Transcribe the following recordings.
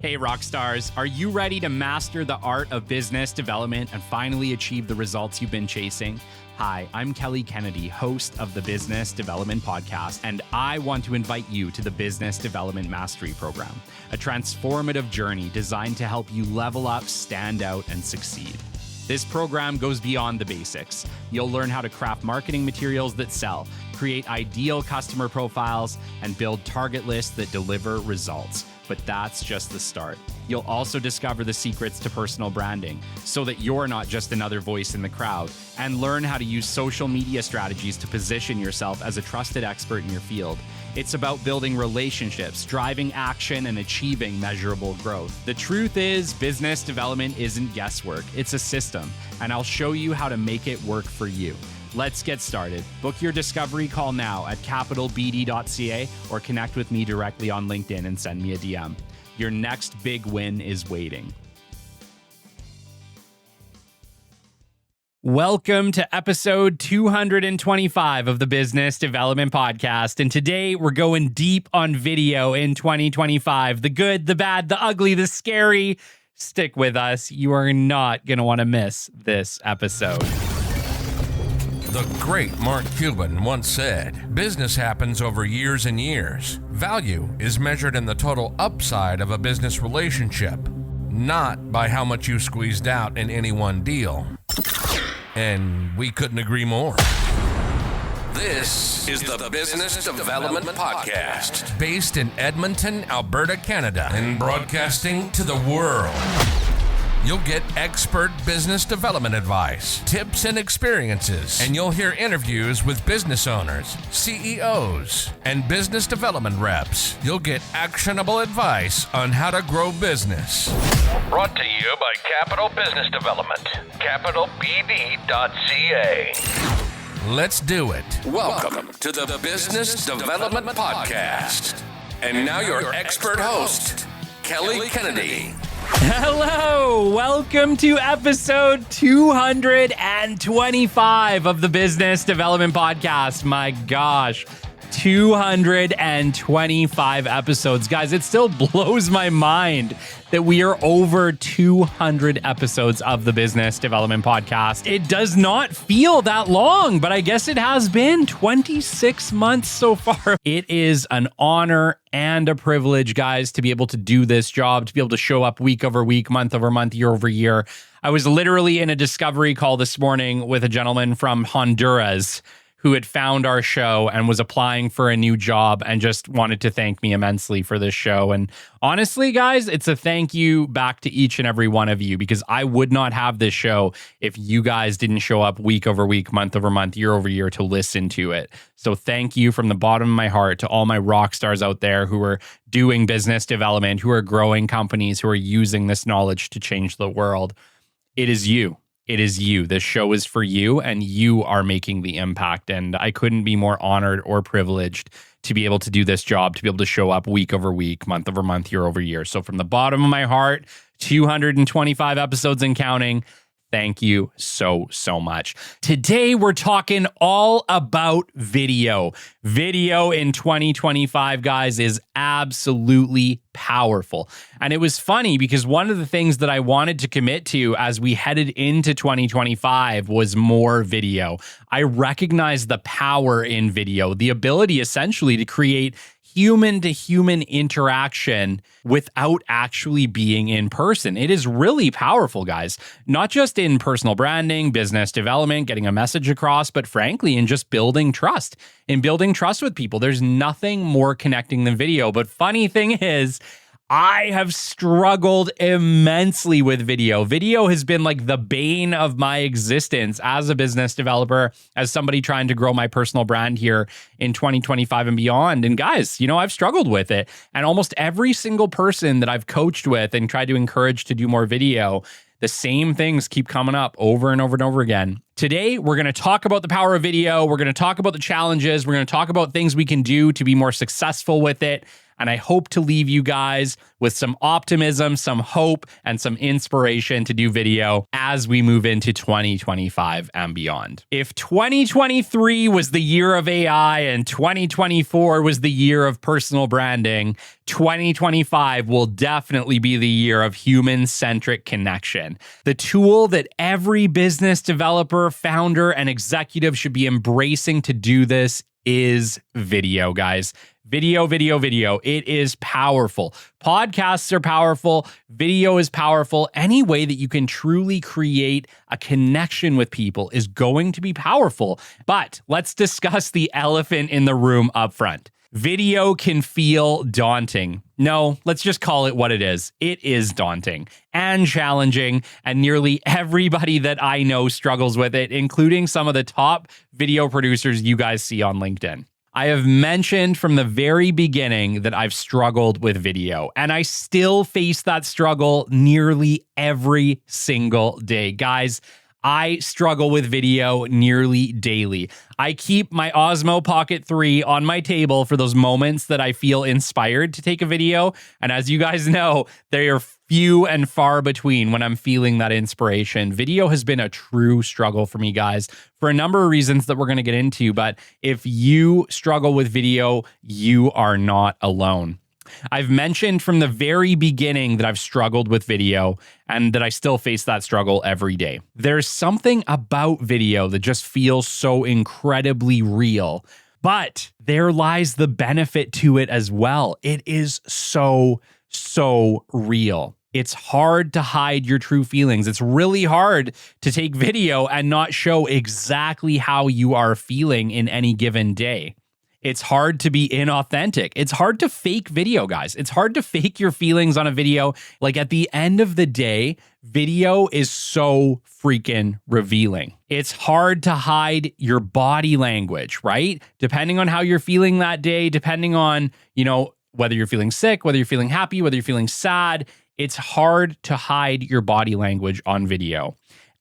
Hey, rock stars, are you ready to master the art of business development and finally achieve the results you've been chasing? Hi, I'm Kelly Kennedy, host of the Business Development Podcast, and I want to invite you to the Business Development Mastery Program, a transformative journey designed to help you level up, stand out, and succeed. This program goes beyond the basics. You'll learn how to craft marketing materials that sell, create ideal customer profiles, and build target lists that deliver results. But that's just the start. You'll also discover the secrets to personal branding so that you're not just another voice in the crowd, and learn how to use social media strategies to position yourself as a trusted expert in your field. It's about building relationships, driving action, and achieving measurable growth. The truth is, business development isn't guesswork, it's a system, and I'll show you how to make it work for you. Let's get started. Book your discovery call now at capitalbd.ca or connect with me directly on LinkedIn and send me a DM. Your next big win is waiting. Welcome to episode 225 of the Business Development Podcast. And today we're going deep on video in 2025. The good, the bad, the ugly, the scary. Stick with us. You are not going to want to miss this episode. The great Mark Cuban once said, "Business happens over years and years. Value is measured in the total upside of a business relationship, not by how much you squeezed out in any one deal." And we couldn't agree more. This is the Business Development Podcast, based in Edmonton, Alberta, Canada, and broadcasting to the world. You'll get expert business development advice, tips and experiences, and you'll hear interviews with business owners, CEOs, and business development reps. You'll get actionable advice on how to grow business. Brought to you by Capital Business Development, capitalbd.ca. Let's do it. Welcome to the Business Development Podcast. And now your expert host, Kelly Kennedy. Hello, welcome to episode 225 of the Business Development Podcast. My gosh, 225 episodes. Guys, it still blows my mind that we are over 200 episodes of the Business Development Podcast. It does not feel that long, but I guess it has been 26 months so far. It is an honor and a privilege, guys, to be able to do this job, to be able to show up week over week, month over month, year over year. I was literally in a discovery call this morning with a gentleman from Honduras who had found our show and was applying for a new job and just wanted to thank me immensely for this show. And honestly, guys, it's a thank you back to each and every one of you, because I would not have this show if you guys didn't show up week over week, month over month, year over year to listen to it. So thank you from the bottom of my heart to all my rock stars out there who are doing business development, who are growing companies, who are using this knowledge to change the world. It is you. It is you. This show is for you, and you are making the impact. And I couldn't be more honored or privileged to be able to do this job, to be able to show up week over week, month over month, year over year. So from the bottom of my heart, 225 episodes and counting. Thank you so much. Today, we're talking all about video. Video in 2025, guys, is absolutely powerful. And it was funny because one of the things that I wanted to commit to as we headed into 2025 was more video. I recognize the power in video, the ability essentially to create human-to-human interaction without actually being in person. It is really powerful, guys. Not just in personal branding, business development, getting a message across, but frankly, in just building trust. In building trust with people, there's nothing more connecting than video. But funny thing is, I have struggled immensely with video. Video has been like the bane of my existence as a business developer, as somebody trying to grow my personal brand here in 2025 and beyond. And guys, I've struggled with it. And almost every single person that I've coached with and tried to encourage to do more video, the same things keep coming up over and over and over again. Today, we're going to talk about the power of video. We're going to talk about the challenges. We're going to talk about things we can do to be more successful with it. And I hope to leave you guys with some optimism, some hope, and some inspiration to do video as we move into 2025 and beyond. If 2023 was the year of AI and 2024 was the year of personal branding, 2025 will definitely be the year of human-centric connection. The tool that every business developer, founder, and executive should be embracing to do this is video, guys. Video. It is powerful. Podcasts are powerful. Video is powerful. Any way that you can truly create a connection with people is going to be powerful. But let's discuss the elephant in the room up front. Video can feel daunting. No, let's just call it what it is. It is daunting and challenging, and nearly everybody that I know struggles with it, including some of the top video producers you guys see on LinkedIn. I have mentioned from the very beginning that I've struggled with video, and I still face that struggle nearly every single day. Guys, I struggle with video nearly daily. I keep my Osmo Pocket 3 on my table for those moments that I feel inspired to take a video. And as you guys know, they are few and far between when I'm feeling that inspiration. Video has been a true struggle for me, guys, for a number of reasons that we're going to get into. But if you struggle with video, you are not alone. I've mentioned from the very beginning that I've struggled with video and that I still face that struggle every day. There's something about video that just feels so incredibly real, but there lies the benefit to it as well. It is so real. It's hard to hide your true feelings. It's really hard to take video and not show exactly how you are feeling in any given day. It's hard to be inauthentic. It's hard to fake video, guys. It's hard to fake your feelings on a video. Like at the end of the day, video is so freaking revealing. It's hard to hide your body language, right? Depending on how you're feeling that day, depending on, whether you're feeling sick, whether you're feeling happy, whether you're feeling sad, it's hard to hide your body language on video.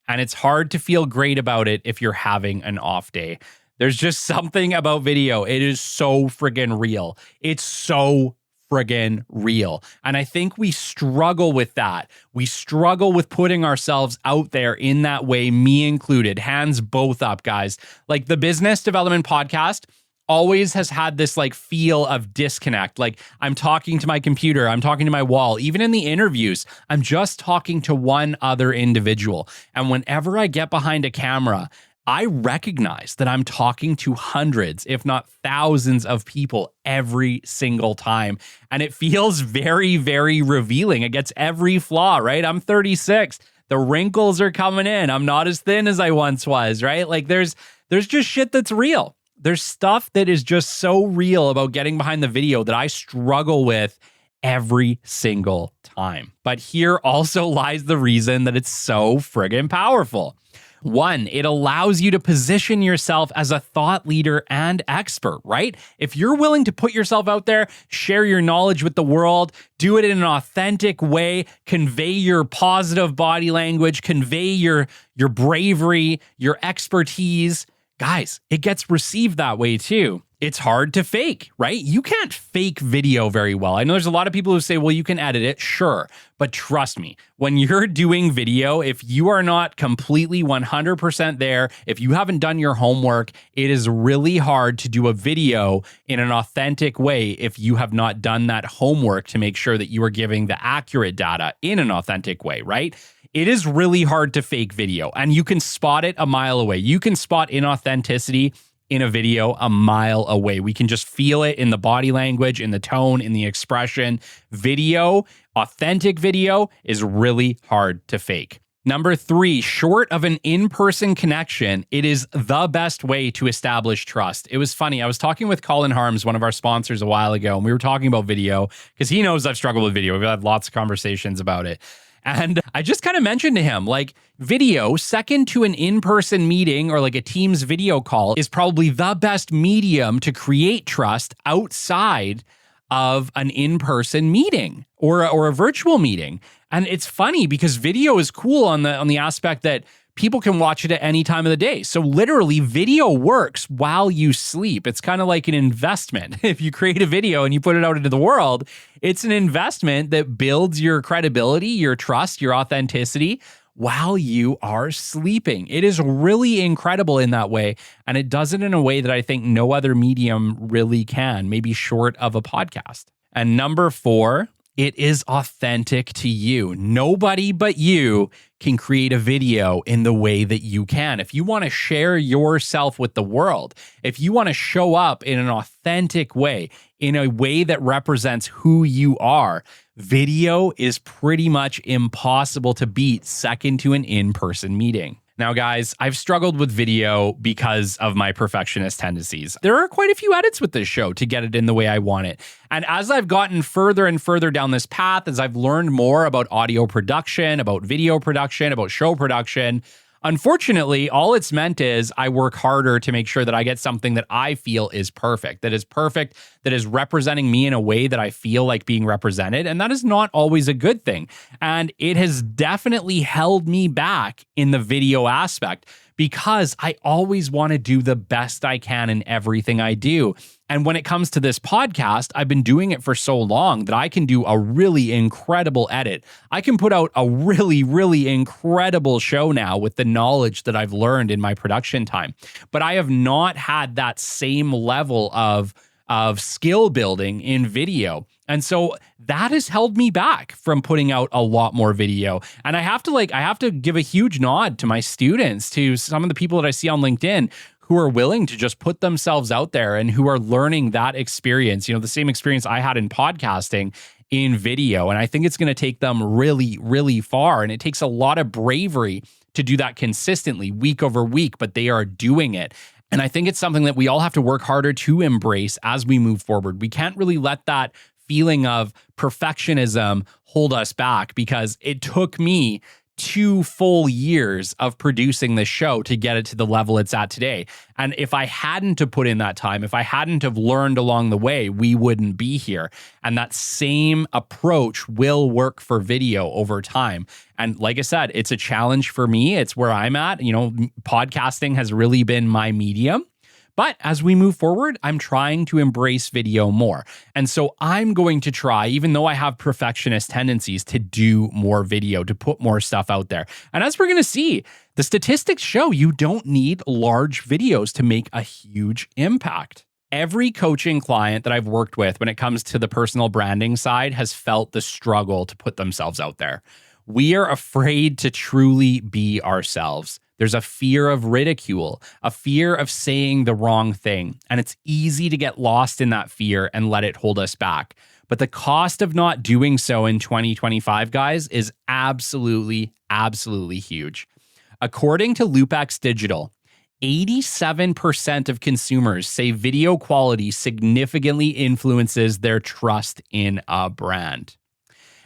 And it's hard to feel great about it if you're having an off day. There's just something about video. It is so friggin' real. It's so friggin' real. And I think we struggle with that. We struggle with putting ourselves out there in that way, me included. Hands both up, guys. Like the Business Development Podcast always has had this feel of disconnect. Like I'm talking to my computer, I'm talking to my wall. Even in the interviews, I'm just talking to one other individual. And whenever I get behind a camera, I recognize that I'm talking to hundreds, if not thousands of people every single time. And it feels very, very revealing. It gets every flaw, right? I'm 36. The wrinkles are coming in. I'm not as thin as I once was, right? Like there's just shit that's real. There's stuff that is just so real about getting behind the video that I struggle with every single time. But here also lies the reason that it's so friggin' powerful. One, it allows you to position yourself as a thought leader and expert, right? If you're willing to put yourself out there, share your knowledge with the world, do it in an authentic way, convey your positive body language, convey your bravery, your expertise, guys, it gets received that way too. It's hard to fake, right? You can't fake video very well. I know there's a lot of people who say, well, you can edit it. Sure. But trust me, when you're doing video, if you are not completely 100% there, if you haven't done your homework, it is really hard to do a video in an authentic way if you have not done that homework to make sure that you are giving the accurate data in an authentic way, right? It is really hard to fake video, and you can spot it a mile away. You can spot inauthenticity in a video a mile away. We can just feel it in the body language, in the tone, in the expression. Video, authentic video, is really hard to fake. Number 3, short of an in-person connection, it is the best way to establish trust. It was funny. I was talking with Colin Harms, one of our sponsors, a while ago, and we were talking about video because he knows I've struggled with video. We've had lots of conversations about it. And I just kind of mentioned to him, video, second to an in-person meeting or a Teams video call, is probably the best medium to create trust outside of an in-person meeting or a virtual meeting. And it's funny because video is cool on the aspect that people can watch it at any time of the day. So literally video works while you sleep. It's kind of like an investment. If you create a video and you put it out into the world, it's an investment that builds your credibility, your trust, your authenticity while you are sleeping. It is really incredible in that way. And it does it in a way that I think no other medium really can, maybe short of a podcast. And number 4, it is authentic to you. Nobody but you can create a video in the way that you can. If you want to share yourself with the world, if you want to show up in an authentic way, in a way that represents who you are, video is pretty much impossible to beat second to an in-person meeting. Now, guys, I've struggled with video because of my perfectionist tendencies. There are quite a few edits with this show to get it in the way I want it. And as I've gotten further and further down this path, as I've learned more about audio production, about video production, about show production, unfortunately, all it's meant is I work harder to make sure that I get something that I feel is perfect, that is representing me in a way that I feel like being represented. And that is not always a good thing. And it has definitely held me back in the video aspect because I always want to do the best I can in everything I do. And when it comes to this podcast, I've been doing it for so long that I can do a really incredible edit. I can put out a really, really incredible show now with the knowledge that I've learned in my production time. But I have not had that same level of skill building in video. And so that has held me back from putting out a lot more video. And I have to give a huge nod to my students, to some of the people that I see on LinkedIn who are willing to just put themselves out there and who are learning that experience, the same experience I had in podcasting in video. And I think it's going to take them really, really far. And it takes a lot of bravery to do that consistently week over week, but they are doing it. And I think it's something that we all have to work harder to embrace as we move forward. We can't really let that feeling of perfectionism hold us back, because it took me 2 full years of producing this show to get it to the level it's at today. And if I hadn't have put in that time, if I hadn't have learned along the way, we wouldn't be here. And that same approach will work for video over time. And like I said, it's a challenge for me. It's where I'm at. Podcasting has really been my medium. But as we move forward, I'm trying to embrace video more. And so I'm going to try, even though I have perfectionist tendencies, to do more video, to put more stuff out there. And as we're going to see, the statistics show you don't need large videos to make a huge impact. Every coaching client that I've worked with when it comes to the personal branding side has felt the struggle to put themselves out there. We are afraid to truly be ourselves. There's a fear of ridicule, a fear of saying the wrong thing, and it's easy to get lost in that fear and let it hold us back. But the cost of not doing so in 2025, guys, is absolutely, absolutely huge. According to Lupex Digital, 87% of consumers say video quality significantly influences their trust in a brand.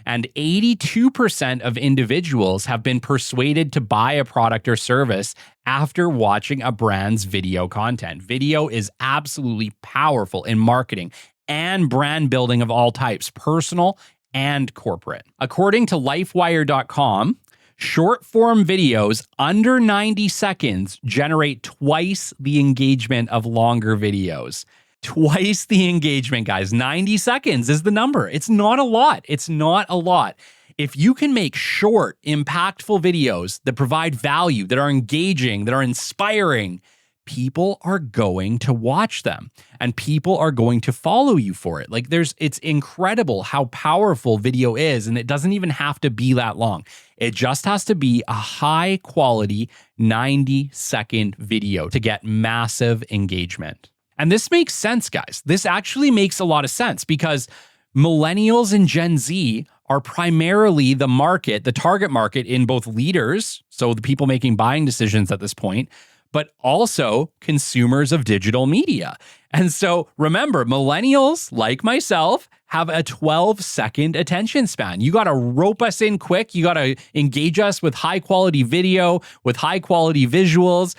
And 82% of individuals have been persuaded to buy a product or service after watching a brand's video content. Video is absolutely powerful in marketing and brand building of all types, personal and corporate. According to lifewire.com, short-form videos under 90 seconds generate twice the engagement of longer videos. Twice the engagement, guys. 90 seconds is the number. It's not a lot. It's not a lot. If you can make short, impactful videos that provide value, that are engaging, that are inspiring, people are going to watch them and people are going to follow you for it. It's incredible how powerful video is, and it doesn't even have to be that long. It just has to be a high quality 90-second video to get massive engagement. And this makes sense, guys. This actually makes a lot of sense because millennials and Gen Z are primarily the target market in both leaders, so the people making buying decisions at this point, but also consumers of digital media. And so remember, millennials, like myself, have a 12-second attention span. You got to rope us in quick. You got to engage us with high-quality video, with high-quality visuals,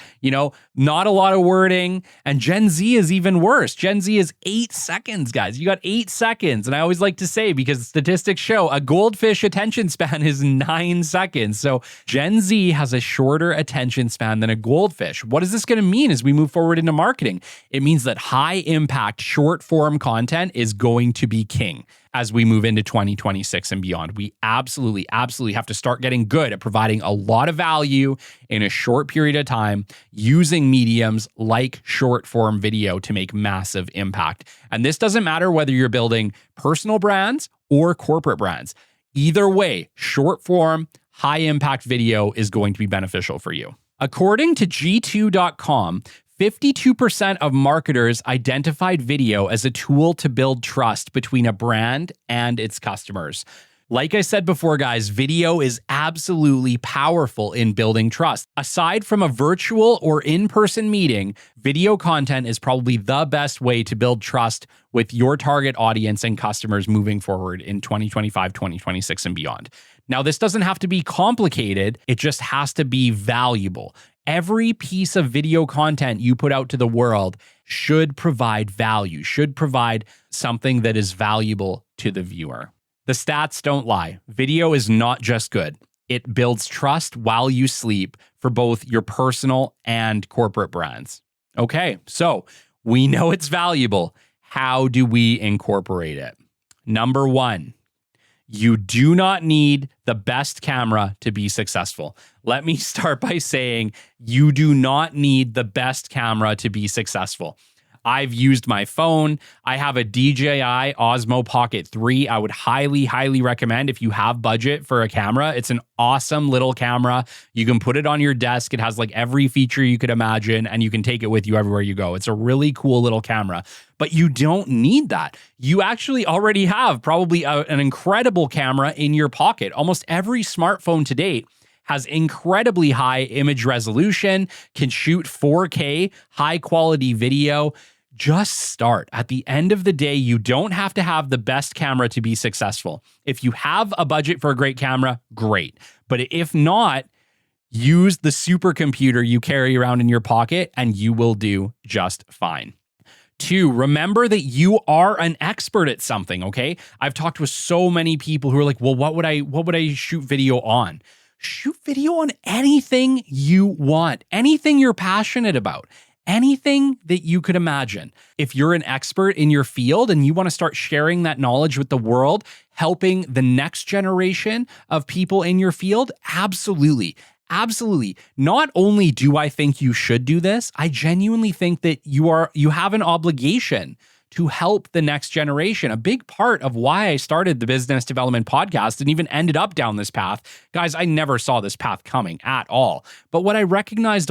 not a lot of wording. And Gen Z is even worse. Gen Z is 8 seconds, guys. You got 8 seconds. And I always like to say, because statistics show a goldfish attention span is 9 seconds. So Gen Z has a shorter attention span than a goldfish. What is this going to mean as we move forward into marketing? It means that high high impact short form content is going to be king as we move into 2026 and beyond. We absolutely have to start getting good at providing a lot of value in a short period of time using mediums like short form video to make massive impact. And this doesn't matter whether you're building personal brands or corporate brands. Either way, short form, high impact video is going to be beneficial for you. According to G2.com, 52% of marketers identified video as a tool to build trust between a brand and its customers. Like I said before, guys, video is absolutely powerful in building trust. Aside from a virtual or in-person meeting, video content is probably the best way to build trust with your target audience and customers moving forward in 2025, 2026, and beyond. Now, this doesn't have to be complicated. It just has to be valuable. Every piece of video content you put out to the world should provide value, should provide something that is valuable to the viewer. The stats don't lie. Video is not just good. It builds trust while you sleep for both your personal and corporate brands. Okay, so we know it's valuable. How do we incorporate it? Number one, you do not need the best camera to be successful. Let me start by saying you do not need the best camera to be successful. I've used my phone. I have a DJI Osmo Pocket 3. I would highly recommend if you have budget for a camera. It's an awesome little camera. You can put it on your desk. It has like every feature you could imagine, and you can take it with you everywhere you go. It's a really cool little camera, but you don't need that. You actually already have probably an incredible camera in your pocket. Almost every smartphone to date has incredibly high image resolution, can shoot 4K, high quality video. Just start. At the end of the day, you don't have to have the best camera to be successful. If you have a budget for a great camera, great. But if not, use the supercomputer you carry around in your pocket and you will do just fine. 2, remember that you are an expert at something, okay? I've talked with so many people who are like, well, what would I shoot video on? Shoot video on anything you want, anything you're passionate about. Anything that you could imagine. If you're an expert in your field and you want to start sharing that knowledge with the world, helping the next generation of people in your field, absolutely. Not only do I think you should do this, I genuinely think that you have an obligation to help the next generation. A big part of why I started the Business Development Podcast and even ended up down this path, guys, I never saw this path coming at all. But what I recognized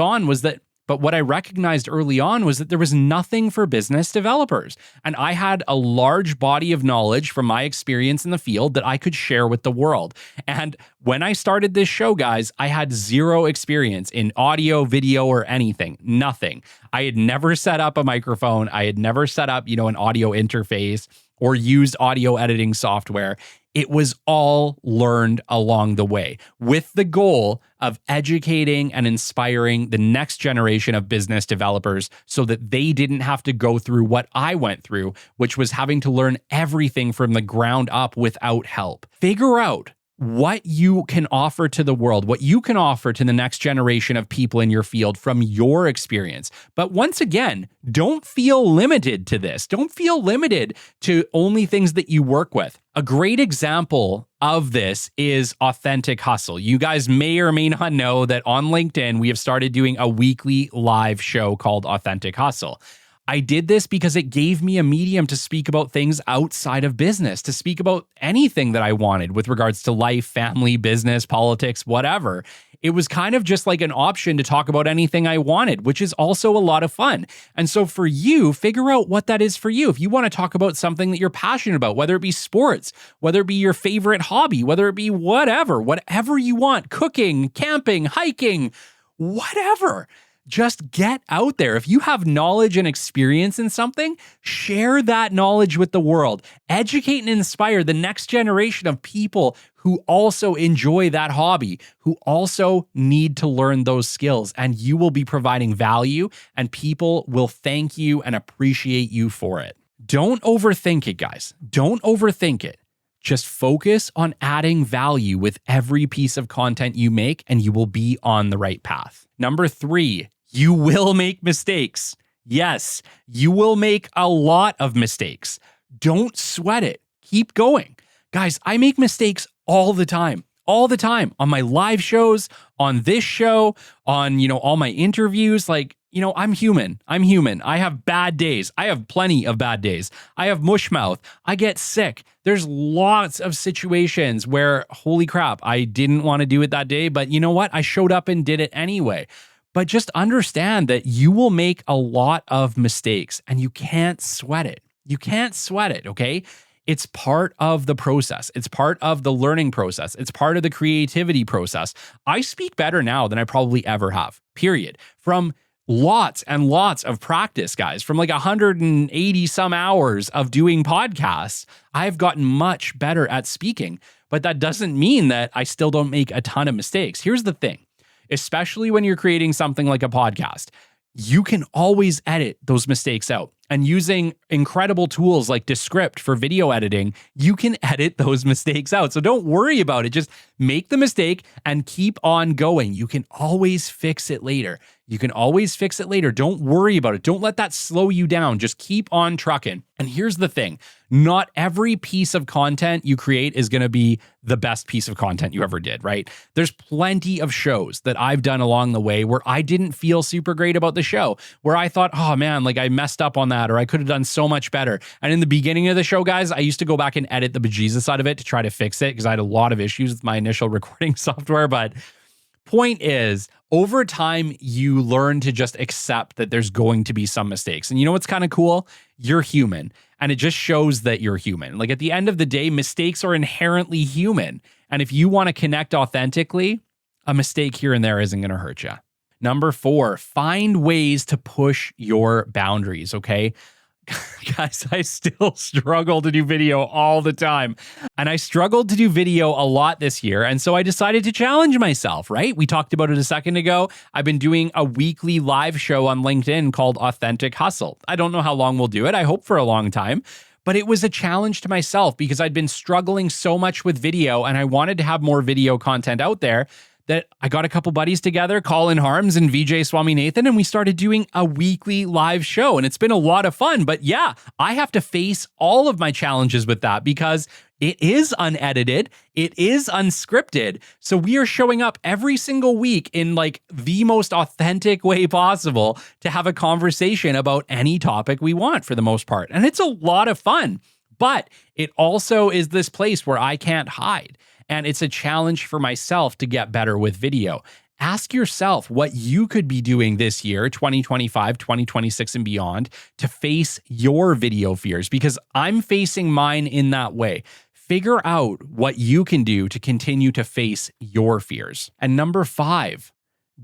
early on was that there was nothing for business developers. And I had a large body of knowledge from my experience in the field that I could share with the world. And when I started this show, guys, I had zero experience in audio, video, or anything. Nothing. I had never set up a microphone. I had never set up, an audio interface or used audio editing software. It was all learned along the way with the goal of educating and inspiring the next generation of business developers so that they didn't have to go through what I went through, which was having to learn everything from the ground up without help. Figure out what you can offer to the world, what you can offer to the next generation of people in your field from your experience. But once again, don't feel limited to this. Don't feel limited to only things that you work with. A great example of this is Authentic Hustle. You guys may or may not know that on LinkedIn, we have started doing a weekly live show called Authentic Hustle. I did this because it gave me a medium to speak about things outside of business, to speak about anything that I wanted with regards to life, family, business, politics, whatever. It was kind of just like an option to talk about anything I wanted, which is also a lot of fun. And so for you, figure out what that is for you. If you want to talk about something that you're passionate about, whether it be sports, whether it be your favorite hobby, whether it be whatever you want, cooking, camping, hiking, whatever. Just get out there. If you have knowledge and experience in something, share that knowledge with the world. Educate and inspire the next generation of people who also enjoy that hobby, who also need to learn those skills. And you will be providing value, and people will thank you and appreciate you for it. Don't overthink it, guys. Don't overthink it. Just focus on adding value with every piece of content you make, and you will be on the right path. Number 3, you will make mistakes. Yes, you will make a lot of mistakes. Don't sweat it. Keep going. Guys, I make mistakes all the time on my live shows, on this show, on, all my interviews. I'm human. I have bad days. I have plenty of bad days. I have mush mouth. I get sick. There's lots of situations where, holy crap, I didn't want to do it that day, but you know what? I showed up and did it anyway. But just understand that you will make a lot of mistakes and you can't sweat it. You can't sweat it, okay? It's part of the process. It's part of the learning process. It's part of the creativity process. I speak better now than I probably ever have, period. From lots and lots of practice, guys, from 180 some hours of doing podcasts, I've gotten much better at speaking. But that doesn't mean that I still don't make a ton of mistakes. Here's the thing, especially when you're creating something like a podcast, you can always edit those mistakes out. And using incredible tools like Descript for video editing, you can edit those mistakes out. So don't worry about it. Just make the mistake and keep on going. You can always fix it later. Don't worry about it. Don't let that slow you down. Just keep on trucking. And here's the thing. Not every piece of content you create is going to be the best piece of content you ever did, right? There's plenty of shows that I've done along the way where I didn't feel super great about the show, where I thought, oh man, I messed up on that, or I could have done so much better. And in the beginning of the show, guys, I used to go back and edit the bejesus out of it to try to fix it because I had a lot of issues with my initial recording software. But point is, over time, you learn to just accept that there's going to be some mistakes. And you know what's kind of cool? You're human. And it just shows that you're human. At the end of the day, mistakes are inherently human. And if you want to connect authentically, a mistake here and there isn't going to hurt you. Number 4, find ways to push your boundaries, okay? Guys, I still struggle to do video all the time. And I struggled to do video a lot this year. And so I decided to challenge myself, right? We talked about it a second ago. I've been doing a weekly live show on LinkedIn called Authentic Hustle. I don't know how long we'll do it. I hope for a long time. But it was a challenge to myself because I'd been struggling so much with video and I wanted to have more video content out there, that I got a couple buddies together, Colin Harms and VJ Swaminathan, and we started doing a weekly live show. And it's been a lot of fun. But yeah, I have to face all of my challenges with that because it is unedited, it is unscripted. So we are showing up every single week in the most authentic way possible to have a conversation about any topic we want for the most part. And it's a lot of fun. But it also is this place where I can't hide. And it's a challenge for myself to get better with video. Ask yourself what you could be doing this year, 2025, 2026 and beyond, to face your video fears, because I'm facing mine in that way. Figure out what you can do to continue to face your fears. And number 5,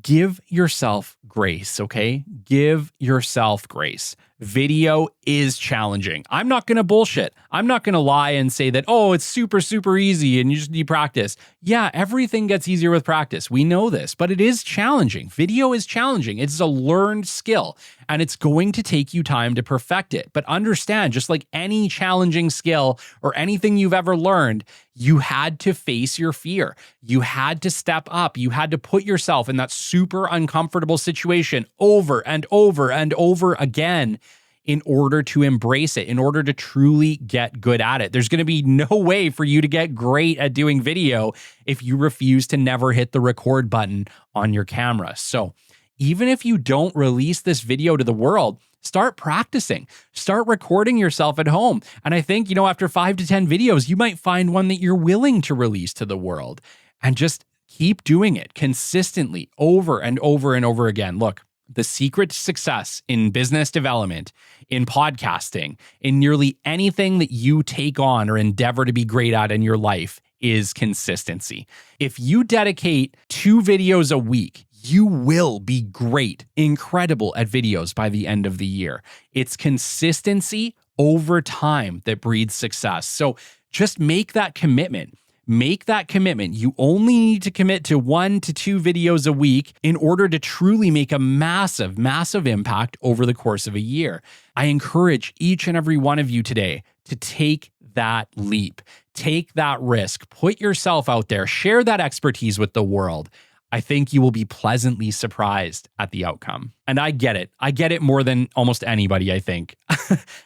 give yourself grace, okay? Give yourself grace. Video is challenging. I'm not going to bullshit. I'm not going to lie and say that, oh, it's super, super easy and you just need practice. Yeah, everything gets easier with practice. We know this, but it is challenging. Video is challenging. It's a learned skill and it's going to take you time to perfect it. But understand, just like any challenging skill or anything you've ever learned, you had to face your fear. You had to step up. You had to put yourself in that super uncomfortable situation over and over and over again in order to embrace it, in order to truly get good at it. There's going to be no way for you to get great at doing video if you refuse to never hit the record button on your camera. So even if you don't release this video to the world, start practicing, start recording yourself at home. And I think, after 5 to 10 videos, you might find one that you're willing to release to the world, and just keep doing it consistently over and over and over again. Look, the secret to success in business development, in podcasting, in nearly anything that you take on or endeavor to be great at in your life is consistency. If you dedicate 2 videos a week, you will be great, incredible at videos by the end of the year. It's consistency over time that breeds success. So just make that commitment. Make that commitment. You only need to commit to 1 to 2 videos a week in order to truly make a massive, massive impact over the course of a year. I encourage each and every one of you today to take that leap, take that risk, put yourself out there, share that expertise with the world. I think you will be pleasantly surprised at the outcome. And I get it. I get it more than almost anybody, I think.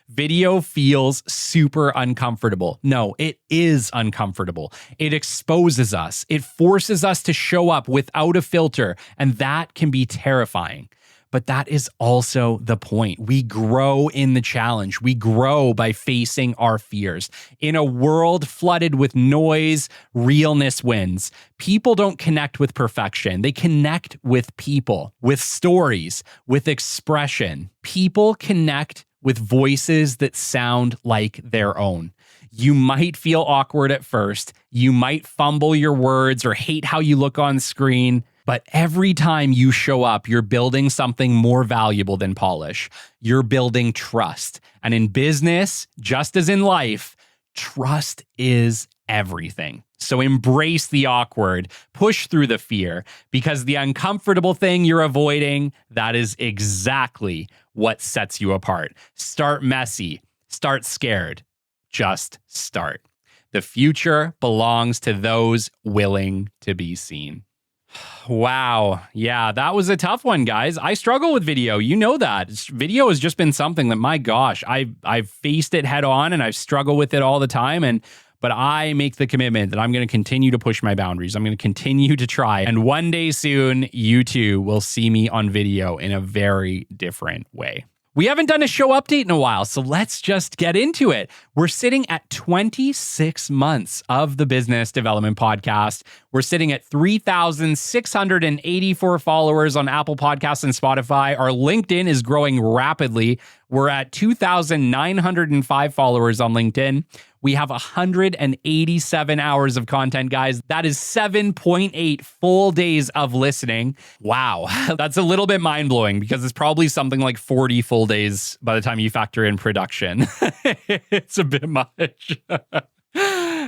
Video feels super uncomfortable. No, it is uncomfortable. It exposes us. It forces us to show up without a filter, and that can be terrifying. But that is also the point. We grow in the challenge. We grow by facing our fears. In a world flooded with noise, realness wins. People don't connect with perfection. They connect with people, with stories, with expression. People connect with voices that sound like their own. You might feel awkward at first. You might fumble your words or hate how you look on screen. But every time you show up, you're building something more valuable than polish. You're building trust. And in business, just as in life, trust is everything. So embrace the awkward, push through the fear, because the uncomfortable thing you're avoiding, that is exactly what sets you apart. Start messy, start scared, just start. The future belongs to those willing to be seen. Wow. Yeah, that was a tough one, guys. I struggle with video. You know that. Video has just been something that, my gosh, I've faced it head on and I've struggled with it all the time. But I make the commitment that I'm going to continue to push my boundaries. I'm going to continue to try. And one day soon, you too will see me on video in a very different way. We haven't done a show update in a while, so let's just get into it. We're sitting at 26 months of the Business Development Podcast. We're sitting at 3,684 followers on Apple Podcasts and Spotify. Our LinkedIn is growing rapidly. We're at 2,905 followers on LinkedIn. We have 187 hours of content, guys. That is 7.8 full days of listening. Wow. That's a little bit mind-blowing because it's probably something like 40 full days by the time you factor in production. It's a bit much.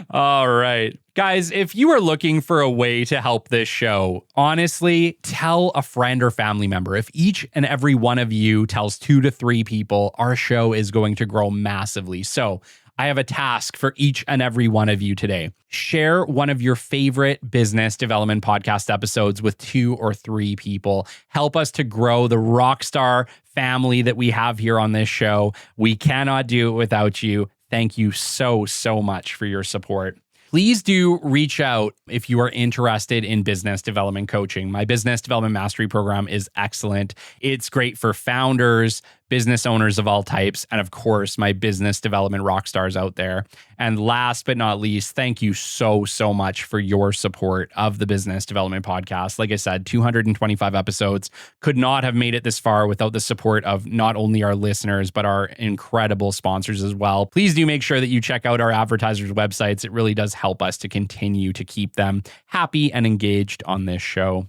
All right. Guys, if you are looking for a way to help this show, honestly, tell a friend or family member. If each and every one of you tells 2 to 3 people, our show is going to grow massively. So I have a task for each and every one of you today. Share one of your favorite business development podcast episodes with 2 or 3 people. Help us to grow the rockstar family that we have here on this show. We cannot do it without you. Thank you so much for your support. Please do reach out if you are interested in business development coaching. My business development mastery program is excellent. It's great for founders, business owners of all types, and of course, my business development rock stars out there. And last but not least, thank you so much for your support of the Business Development Podcast. Like I said, 225 episodes. Could not have made it this far without the support of not only our listeners, but our incredible sponsors as well. Please do make sure that you check out our advertisers' websites. It really does help us to continue to keep them happy and engaged on this show.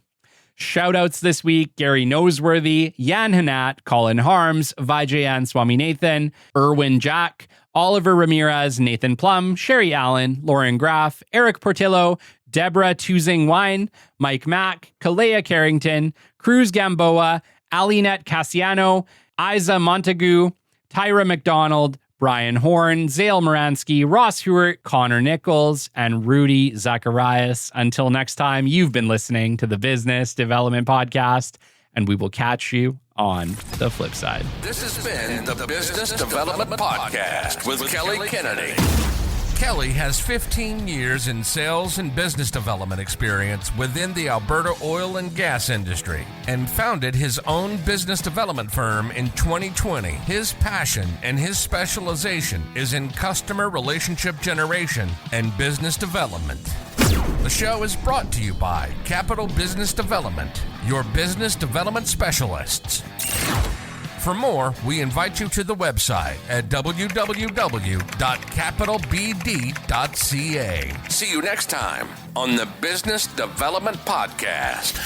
Shoutouts this week: Gary Noseworthy, Jan Hanat, Colin Harms, Vijayan Swaminathan, Erwin Jack, Oliver Ramirez, Nathan Plum, Sherry Allen, Lauren Graff, Eric Portillo, Deborah Tuzing Wine, Mike Mack, Kalea Carrington, Cruz Gamboa, Alinette Cassiano, Isa Montague, Tyra McDonald, Brian Horn, Zale Moransky, Ross Hewart, Connor Nichols, and Rudy Zacharias. Until next time, you've been listening to the Business Development Podcast, and we will catch you on the flip side. This has been the Business Development Podcast with Kelly Kennedy. Kelly has 15 years in sales and business development experience within the Alberta oil and gas industry and founded his own business development firm in 2020. His passion and his specialization is in customer relationship generation and business development. The show is brought to you by Capital Business Development, your business development specialists. For more, we invite you to the website at www.capitalbd.ca. See you next time on the Business Development Podcast.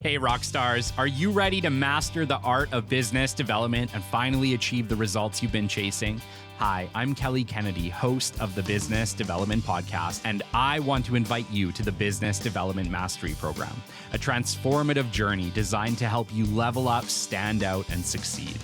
Hey, rock stars, are you ready to master the art of business development and finally achieve the results you've been chasing? Hi, I'm Kelly Kennedy, host of the Business Development Podcast, and I want to invite you to the Business Development Mastery Program, a transformative journey designed to help you level up, stand out, and succeed.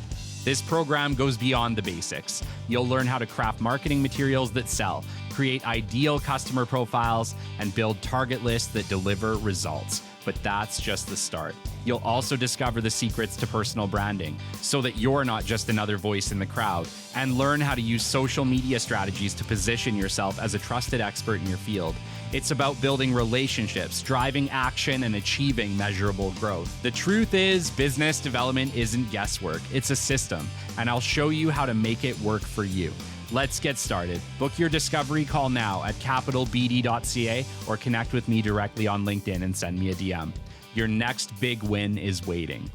This program goes beyond the basics. You'll learn how to craft marketing materials that sell, create ideal customer profiles, and build target lists that deliver results. But that's just the start. You'll also discover the secrets to personal branding so that you're not just another voice in the crowd, and learn how to use social media strategies to position yourself as a trusted expert in your field. It's about building relationships, driving action, and achieving measurable growth. The truth is, business development isn't guesswork, it's a system, and I'll show you how to make it work for you. Let's get started. Book your discovery call now at capitalbd.ca or connect with me directly on LinkedIn and send me a DM. Your next big win is waiting.